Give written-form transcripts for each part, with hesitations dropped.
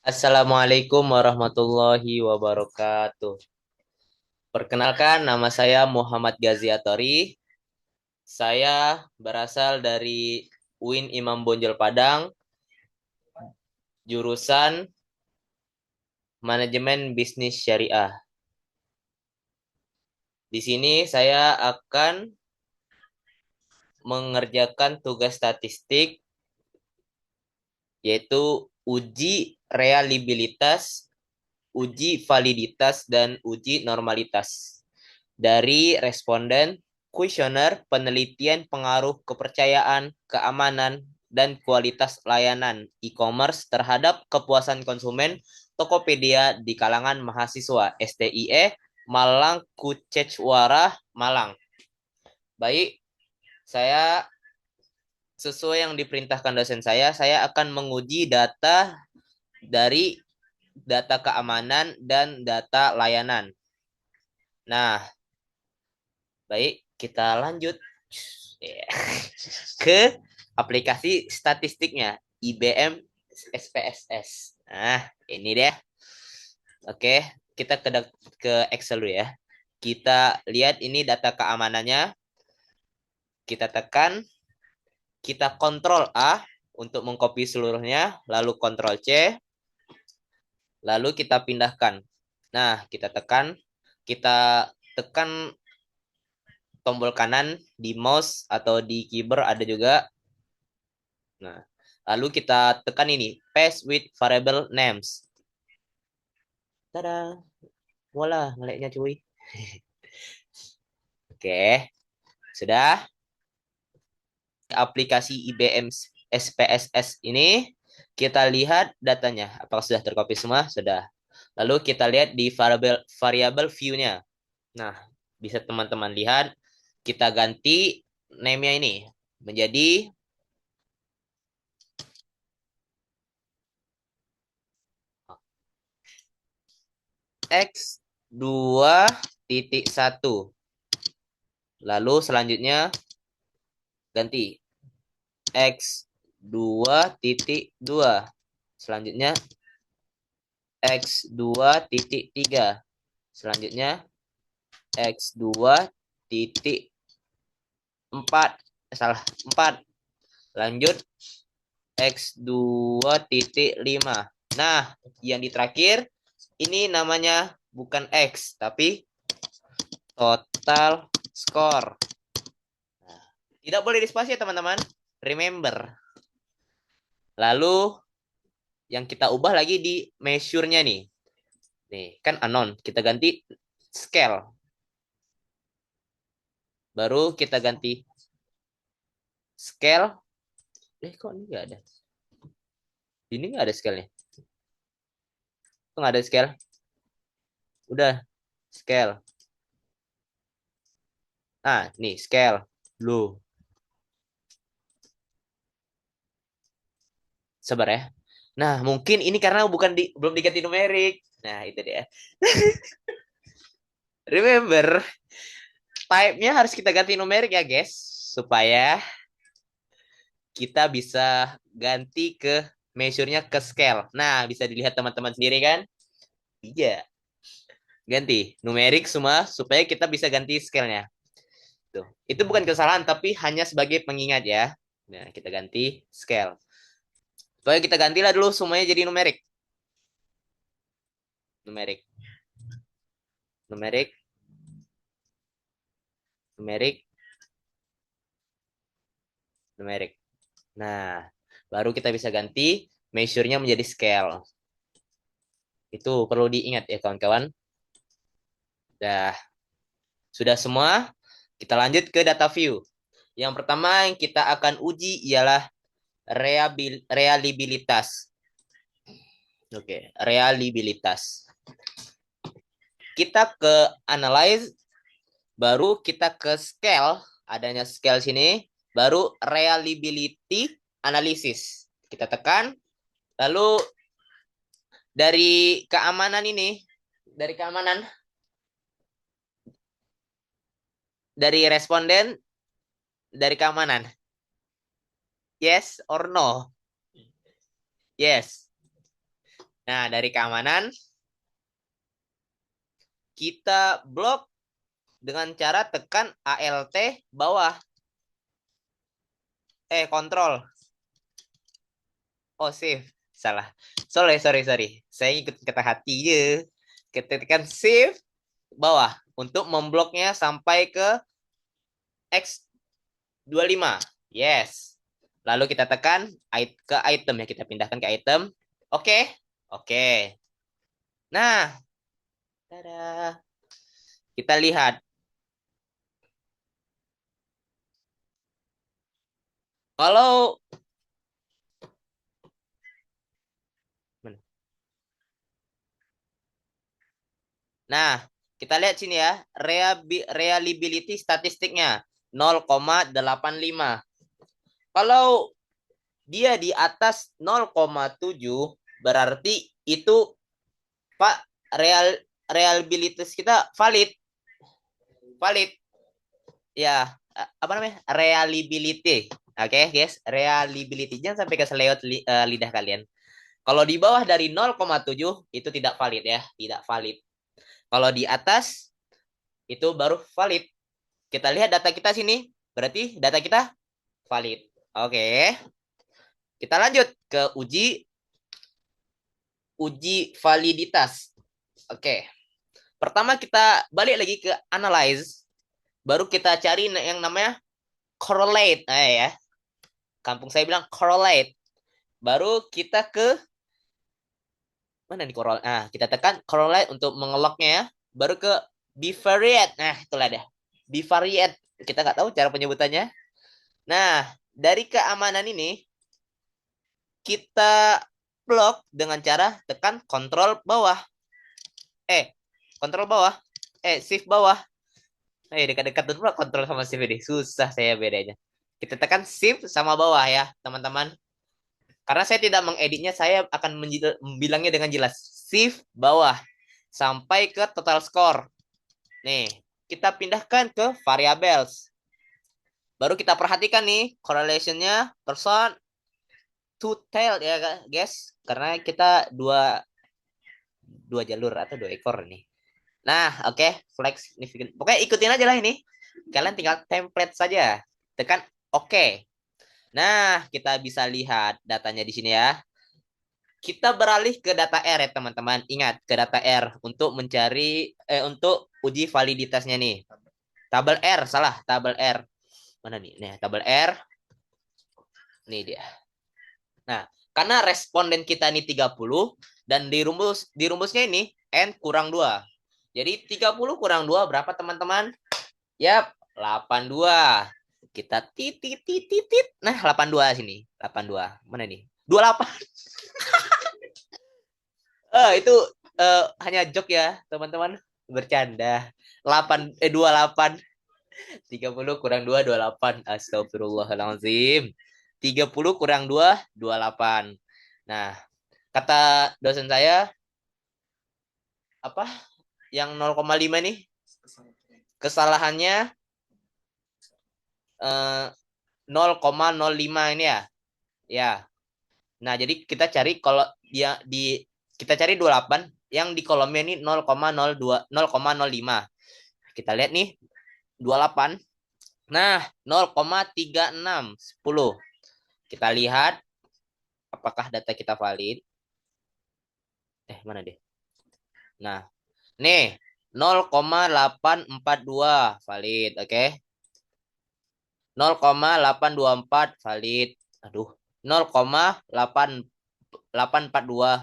Assalamualaikum warahmatullahi wabarakatuh. Perkenalkan, nama saya Muhammad Gaziatori. Saya berasal dari UIN Imam Bonjol Padang, jurusan Manajemen Bisnis Syariah. Di sini saya akan mengerjakan tugas statistik, yaitu uji reliabilitas, uji validitas, dan uji normalitas dari responden kuesioner penelitian pengaruh kepercayaan, keamanan, dan kualitas layanan e-commerce terhadap kepuasan konsumen Tokopedia di kalangan mahasiswa STIE Malang Kucecwarah Malang. Baik, saya sesuai yang diperintahkan dosen saya akan menguji data dari data keamanan dan data layanan. Nah, baik, kita lanjut ke aplikasi statistiknya IBM SPSS. Nah, ini deh. Oke, kita ke Excel dulu ya. Kita lihat ini data keamanannya. Kita tekan, kita kontrol A untuk mengcopy seluruhnya, lalu kontrol C, lalu kita pindahkan. Nah, kita tekan tombol kanan di mouse atau di keyboard ada juga. Nah, lalu kita tekan ini, paste with variable names. Tada, wala, ngeleknya cuy. Oke, sudah. Aplikasi IBM SPSS ini, kita lihat datanya. Apakah sudah tercopy semua? Sudah. Lalu kita lihat di variable view-nya. Nah, bisa teman-teman lihat, kita ganti name-nya ini menjadi X2.1. Lalu selanjutnya ganti X2.2. Selanjutnya X2.3. Selanjutnya X2.4. Salah, 4. Lanjut X2.5. Nah, yang di terakhir ini namanya bukan X, tapi total score. Nah, tidak boleh dispasi ya teman-teman. Remember. Lalu yang kita ubah lagi di measure-nya nih. Nih, kan unknown. Kita ganti scale. Baru kita ganti scale. Kok ini nggak ada? Ini nggak ada scale-nya. Kok nggak ada scale? Udah, scale. Nah, nih scale. Low. Sabar ya. Nah, mungkin ini karena belum diganti numerik. Nah, itu dia. Remember, type-nya harus kita ganti numerik ya, guys. Supaya kita bisa ganti ke measure-nya ke scale. Nah, bisa dilihat teman-teman sendiri kan? Iya. Ganti numerik semua supaya kita bisa ganti scale-nya. Tuh. Itu bukan kesalahan, tapi hanya sebagai pengingat ya. Nah, kita ganti scale. Pokoknya kita gantilah dulu semuanya jadi numerik. Numerik. Numerik. Numerik. Numerik. Nah, baru kita bisa ganti measure-nya menjadi scale. Itu perlu diingat ya kawan-kawan. Dah, sudah semua. Kita lanjut ke data view. Yang pertama yang kita akan uji ialah reliabilitas. Oke, reliabilitas. Kita ke analyze, baru kita ke scale, adanya scale sini, baru reliability analysis. Kita tekan, lalu dari keamanan ini, dari keamanan, dari responden, dari keamanan. Yes or no? Yes. Nah, dari keamanan, kita blok dengan cara tekan ALT bawah. Kontrol. Oh, save. Salah. Sorry. Saya ikut kata hati aja. Kita tekan save bawah untuk membloknya sampai ke X25. Yes. Lalu kita tekan ke item ya. Kita pindahkan ke item. Oke. Oke. Nah, tada. Kita lihat. Kalau Nah, kita lihat sini ya, reliability statistiknya 0,85. Kalau dia di atas 0,7, berarti itu Pak reliabilitas kita valid. Valid. Ya, apa namanya? Reliability. Oke, guys, reliability jangan sampai keselewat lidah kalian. Kalau di bawah dari 0,7 itu tidak valid ya, tidak valid. Kalau di atas itu baru valid. Kita lihat data kita sini. Berarti data kita valid. Oke. Kita lanjut ke uji validitas. Oke. Pertama kita balik lagi ke analyze. Baru kita cari yang namanya correlate. Ya. Kampung saya bilang correlate. Baru kita ke mana nih correlate? Nah, kita tekan correlate untuk mengeloknya ya. Baru ke bivariate. Nah, itulah deh. Bivariate. Kita nggak tahu cara penyebutannya. Nah, dari keamanan ini kita blok dengan cara tekan kontrol bawah. Kontrol bawah. Shift bawah. Dekat-dekat dulu kontrol sama shift ini. Susah saya bedanya. Kita tekan shift sama bawah ya, teman-teman. Karena saya tidak mengeditnya, saya akan bilangnya dengan jelas. Shift bawah. Sampai ke total score. Nih, kita pindahkan ke variables. Baru kita perhatikan nih, correlationnya person to tail ya guys. Karena kita dua jalur atau dua ekor nih. Nah, oke, flag significant. Pokoknya ikutin aja lah ini. Kalian tinggal template saja. Tekan oke. Nah, kita bisa lihat datanya di sini ya. Kita beralih ke data R ya, teman-teman. Ingat, ke data R untuk mencari untuk uji validitasnya nih. Tabel R, salah, tabel R. Mana nih? Nih, tabel R. Nih dia. Nah, karena responden kita ini 30 dan dirumusnya ini N kurang 2. Jadi 30 kurang 2 berapa teman-teman? Yap, 82. Kita titit titit. Nah, 82 sini. 82. Mana nih? 28. Itu hanya joke ya, teman-teman. Bercanda. 28. 30 kurang 2, 28. Astagfirullahaladzim. 30 kurang 2, 28. Nah, kata dosen saya, apa? Yang 0,5 nih, kesalahannya 0,05 ini ya. Ya. Nah, jadi kita cari kalau dia kita cari 28 yang di kolomnya ini 0,02 0,05. Kita lihat nih 28. Nah, 0,36 10. Kita lihat apakah data kita valid. Mana deh? Nah, nih 0,842 valid, oke. 0,824 valid. Aduh, 0,842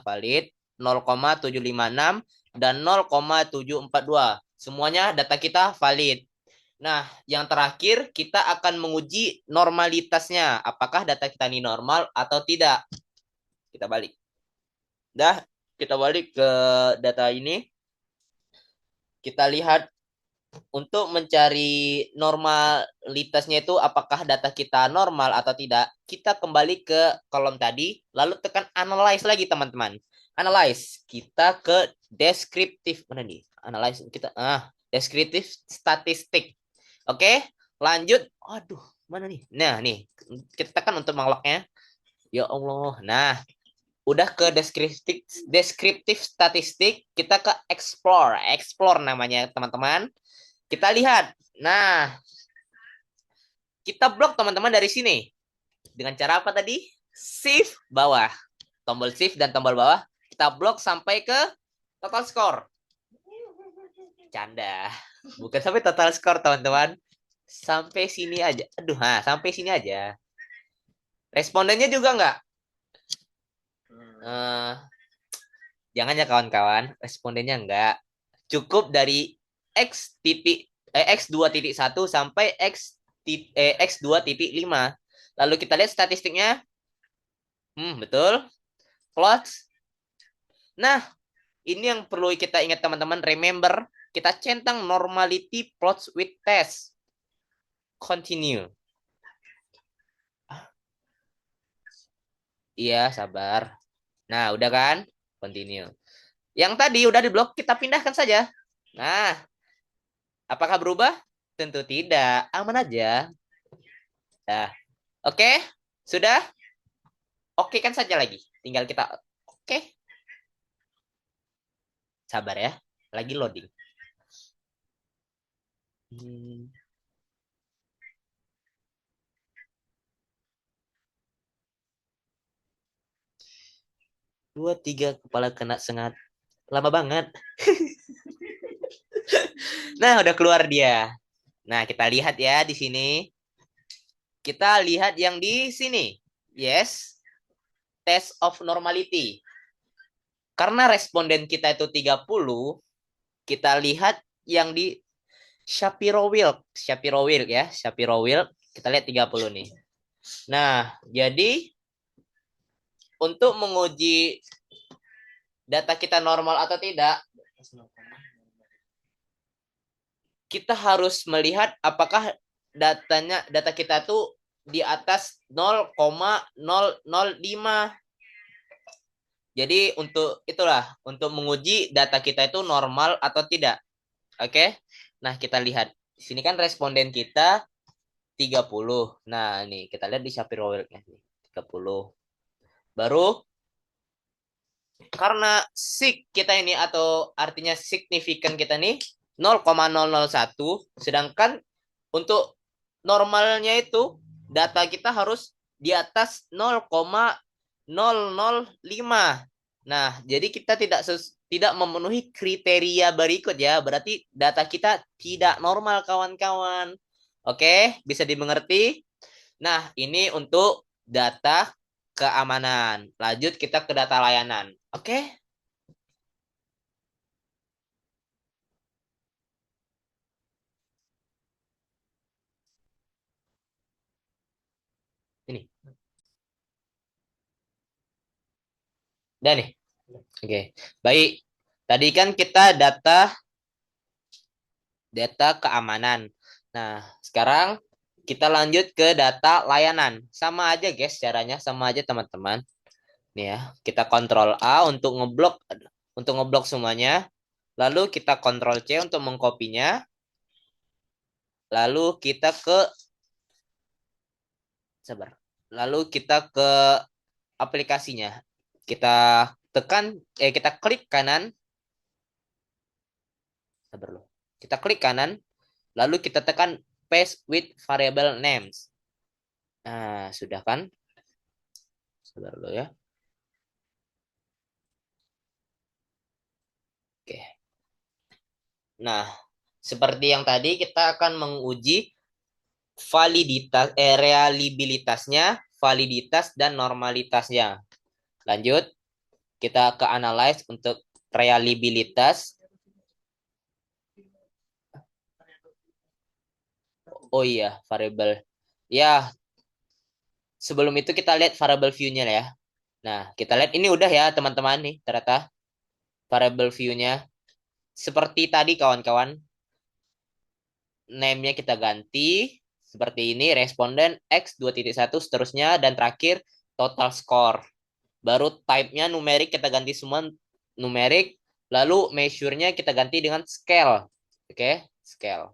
valid, 0,756 dan 0,742. Semuanya data kita valid. Nah, yang terakhir kita akan menguji normalitasnya. Apakah data kita ini normal atau tidak? Kita balik. Dah, kita balik ke data ini. Kita lihat untuk mencari normalitasnya itu apakah data kita normal atau tidak, kita kembali ke kolom tadi, lalu tekan analyze lagi teman-teman. Analyze, kita ke deskriptif, mana nih? Analyze, kita, deskriptif statistik. Oke, lanjut. Aduh, mana nih? Nah, nih, kita tekan untuk mengeloknya. Ya Allah. Nah, Udah ke deskriptif statistik, kita ke explore namanya teman-teman. Kita lihat. Nah, kita blok teman-teman dari sini. Dengan cara apa tadi? Shift bawah. Tombol shift dan tombol bawah. Kita blok sampai ke total score. Canda. Bukan sampai total score, teman-teman. Sampai sini aja. Aduh, sampai sini aja. Respondennya juga enggak. Eh, jangan ya kawan-kawan. Respondennya enggak. Cukup dari X2.1 sampai X2.5. Lalu kita lihat statistiknya. Betul. Plots. Nah, ini yang perlu kita ingat teman-teman. Remember, kita centang normality plots with test. Continue. Iya, sabar. Nah, udah kan? Continue. Yang tadi udah diblok, kita pindahkan saja. Nah, apakah berubah? Tentu tidak. Aman aja. Nah, oke. Sudah? Oke kan saja lagi. Tinggal kita oke. Sabar ya. Lagi loading. 2, 3 kepala kena sengat. Lama banget. Nah, udah keluar dia. Nah, kita lihat ya di sini. Kita lihat yang di sini. Yes. Test of normality. Karena responden kita itu 30, kita lihat yang di Shapiro-Wilk. Shapiro-Wilk ya. Shapiro-Wilk. Kita lihat 30 nih. Nah, jadi untuk menguji data kita normal atau tidak, kita harus melihat apakah data kita tuh di atas 0,005. Jadi untuk menguji data kita itu normal atau tidak. Oke. Nah, kita lihat. Di sini kan responden kita 30. Nah, nih kita lihat di Shapiro-Wilk-nya nih. 30. Baru karena kita ini atau artinya signifikan kita nih 0,001, sedangkan untuk normalnya itu data kita harus di atas 0,005. Nah, jadi kita tidak memenuhi kriteria berikut ya. Berarti data kita tidak normal, kawan-kawan. Oke, bisa dimengerti? Nah, ini untuk data keamanan. Lanjut kita ke data layanan. Oke? Ini. Udah nih. Oke. Baik. Tadi kan kita data keamanan. Nah, sekarang kita lanjut ke data layanan. Sama aja guys caranya, sama aja teman-teman. Nih ya, kita kontrol A untuk ngeblok semuanya. Lalu kita kontrol C untuk mengkopinya. Lalu kita ke sabar. Lalu kita ke aplikasinya. Kita kita klik kanan. Sabar loh. Kita klik kanan, lalu kita tekan paste with variable names. Nah, sudah kan? Sabar loh ya. Oke. Nah, seperti yang tadi kita akan menguji reliabilitasnya, validitas dan normalitasnya. Lanjut, kita ke analyze untuk reliabilitas. Oh iya, variable. Ya, sebelum itu kita lihat variable view-nya ya. Nah, kita lihat ini udah ya teman-teman nih ternyata variable view-nya. Seperti tadi kawan-kawan, name-nya kita ganti seperti ini, responden X2.1 seterusnya, dan terakhir total score. Baru type-nya numerik kita ganti semua numerik, lalu measure-nya kita ganti dengan scale. Oke, scale.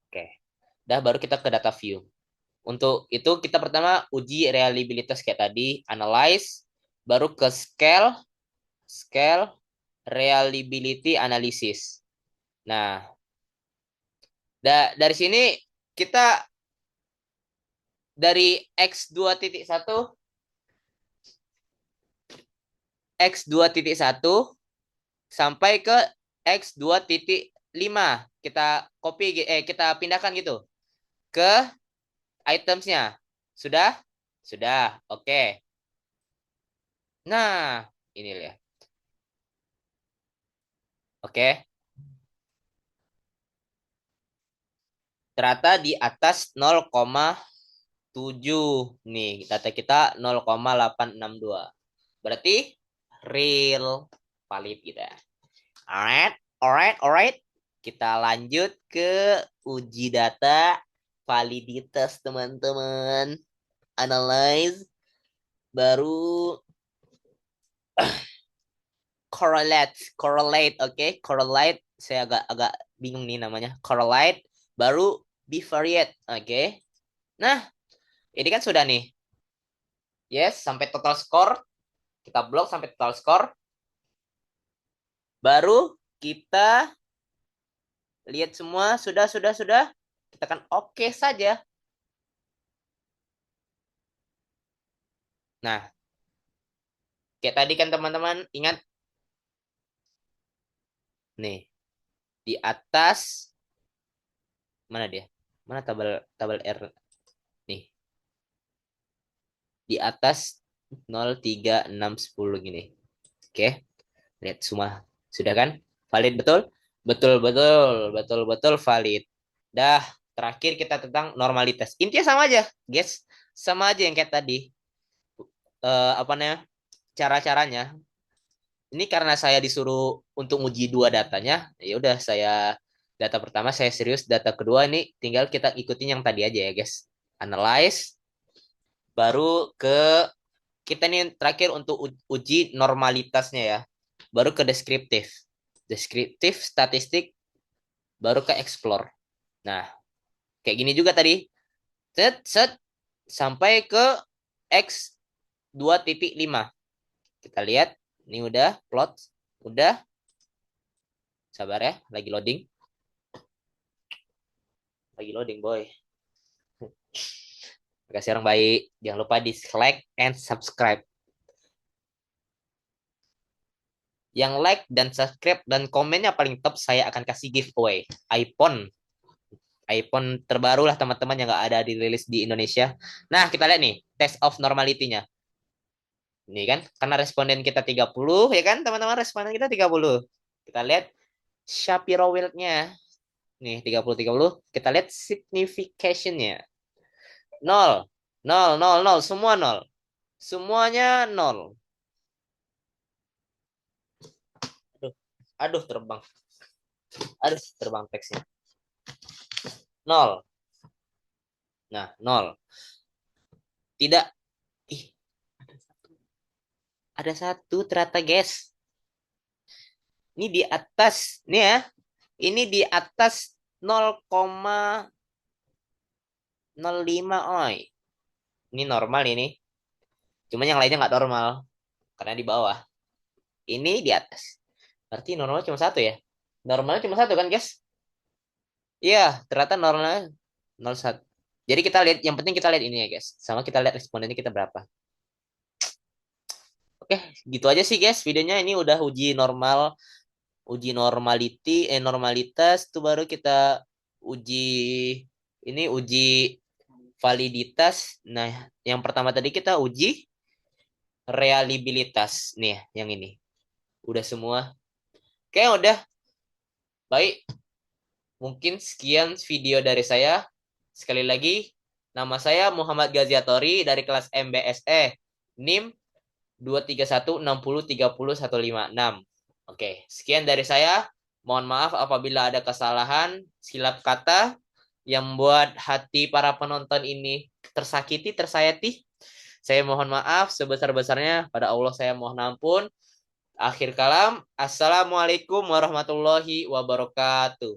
Oke. Dah baru kita ke data view. Untuk itu kita pertama uji reliabilitas kayak tadi, analyze. baru ke scale reliability analysis. Nah, dari sini kita dari X2.1 sampai ke X2.5 kita kita pindahkan gitu ke itemsnya. Sudah? Sudah. Oke. Nah, ini ya. Oke. Ternyata di atas 0,7. Nih, data kita 0,862. Berarti real valid kita. Alright, alright, alright. Kita lanjut ke uji data validitas teman-teman. Analyze baru correlate, oke, okay? Correlate. Saya agak bingung nih namanya. Correlate baru bivariate, oke. Okay? Nah, ini kan sudah nih. Yes, sampai total score. Kita blok sampai total score. Baru kita lihat semua sudah. Kita kan oke saja. Nah, kayak tadi kan teman-teman ingat nih di atas mana dia? Mana tabel tabel R nih? Di atas 0, 3, 6, 10 gini. Oke, lihat semua. Sudah kan? Valid betul? Betul valid. Dah, terakhir kita tentang normalitas. Intinya sama aja, guys. Sama aja yang kayak tadi. Apa namanya? Cara-caranya. Ini karena saya disuruh untuk uji dua datanya, ya udah saya data pertama saya serius, data kedua ini tinggal kita ikutin yang tadi aja ya, guys. Analyze, baru ke kita nih terakhir untuk uji normalitasnya ya. Baru ke deskriptif. Deskriptif, statistik, baru ke explore. Nah, kayak gini juga tadi. Set, set, sampai ke X2.5. Kita lihat, ini udah plot. Udah, sabar ya, lagi loading. Lagi loading, boy. Terima kasih orang baik. Jangan lupa di like and subscribe. Yang like dan subscribe dan komennya paling top saya akan kasih giveaway iPhone. iPhone terbaru lah teman-teman yang nggak ada dirilis di Indonesia. Nah, kita lihat nih test of normality-nya. Ini kan, karena responden kita 30, ya kan teman-teman, responden kita 30. Kita lihat Shapiro Wilt-nya. Nih, 30-30. Kita lihat signification-nya. 0, 0, semua 0. Semuanya 0. Aduh, aduh terbang. Aduh, terbang teksnya. 0. Nah, 0. Tidak. Ih, ada satu ternyata, guys. Ini di atas, nih ya. Ini di atas 0,05, oi. Ini normal ini. Cuman yang lainnya nggak normal. Karena di bawah. Ini di atas. Berarti normal cuma satu ya. Normalnya cuma satu kan, guys? Iya, ternyata normalnya 0,1. Jadi kita lihat, yang penting kita lihat ini ya, guys. Sama kita lihat respondennya kita berapa. Oke, gitu aja sih, guys. Videonya ini udah uji normalitas, tuh baru kita uji uji validitas. Nah, yang pertama tadi kita uji reliabilitas nih ya, yang ini. Udah semua. Oke, udah. Baik, mungkin sekian video dari saya. Sekali lagi, nama saya Muhammad Gaziatori dari kelas MBSE. NIM 2316030 156. Oke, sekian dari saya. Mohon maaf apabila ada kesalahan, silap kata yang membuat hati para penonton ini tersakiti, tersayati. Saya mohon maaf sebesar-besarnya. Pada Allah saya mohon ampun. Akhir kalam, Assalamualaikum warahmatullahi wabarakatuh.